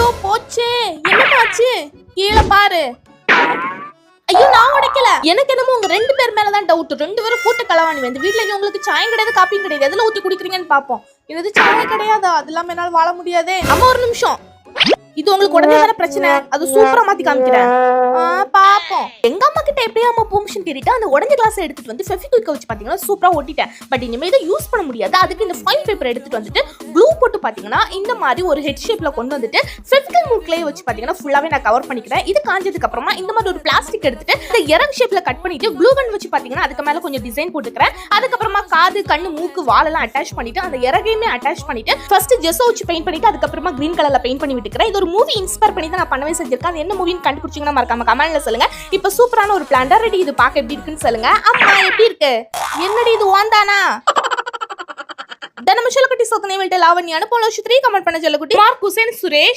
ஐயோ போச்சே, என்னமாச்சு? கீழே பாரு. ஐயோ நான் உடைக்கல. எனக்கு என்னமோ உங்க 2 பேர் மேலதான் டவுட். 2 பேரும் கூட்ட களவாணி வந்து வீட்ல உங்களுக்கு சாயம் கிடையாது, காப்பியும் கிடையாது. எதுல ஊத்தி குடிக்கிறீங்கன்னு பாப்போம். இது சாயம் கிடையாதா? அதெல்லாம் என்னால வாழ முடியாதே. அம்மா ஒரு நிமிஷம். இது உங்களுக்கு உடனே தான பிரச்சனை. அது சூப்பரா மாத்தி காமிக்கிறேன். பாப்போம். எங்க அம்மா கிட்ட எப்படியே அம்மா பெர்மிஷன் கேட்டிட்டு அந்த உடஞ்ச கிளாஸ் எடுத்துட்டு வந்து ஃபெவிக்விக் வச்சு பாத்தீங்கன்னா சூப்பரா ஒட்டிட்டேன். பட் இனிமே இதை யூஸ் பண்ண முடியாது. அதுக்கு இந்த ஃபைல் பேப்பர் எடுத்துட்டு வந்துட்டு க்ளூ போட்டு பாத்தீங்கன்னா இந்த மாதிரி ஒரு ஹெட் ஷேப்ல கொண்டு வந்துட்டு ஃபெவிக்விக் மூக்லயே வச்சு பாத்தீங்கன்னா ஃபுல்லாவே நான் கவர் பண்ணிக்கிறேன். இது காஞ்சதுக்கு அப்புறமா இந்த மாதிரி ஒரு பிளாஸ்டிக் எடுத்துட்டு இந்த இறகு ஷேப்ல கட் பண்ணிட்டு க்ளூ கன் வச்சு பாத்தீங்கன்னா அதுக்கு மேல கொஞ்சம் டிசைன் போட்டுக்கிறேன். அதுக்கப்புறமா காது, கண்ணு, மூக்கு, வாலெல்லாம் அட்டாச் பண்ணிட்டு அந்த இறகையுமே அட்டாச் பண்ணிட்டு ஃபர்ஸ்ட் ஜெஸ்ஸோ வச்சு பெயிண்ட் பண்ணிட்டு அதுக்கப்புறமா கிரீன் கலர்ல பெயிண்ட் பண்ணி விட்டுக்கிறேன். இது ஒரு மூவி இன்ஸ்பயர் பண்ணி தான் நான் பண்ணவே செஞ்சிருக்கேன். அது என்ன மூவின்னு கண்டுபிடிச்சீங்கன்னா மறக்காம கமெண்ட்ல சொல்லுங்க. இப்போ சூப்பரான ஒரு பிளான்டா ரெடி. இது பார்க்க எப்படி இருக்குன்னு சொல்லுங்க. அம்மா எப்படி இருக்கு? என்னடி இது ஓந்தானா? தனம சொல்லக்குட்டி சோதனை விட்டு லாவண்யான போல 3 கமெண்ட் பண்ண சொல்லக்குட்டி. மார்க் ஹுசைன் சுரேஷ்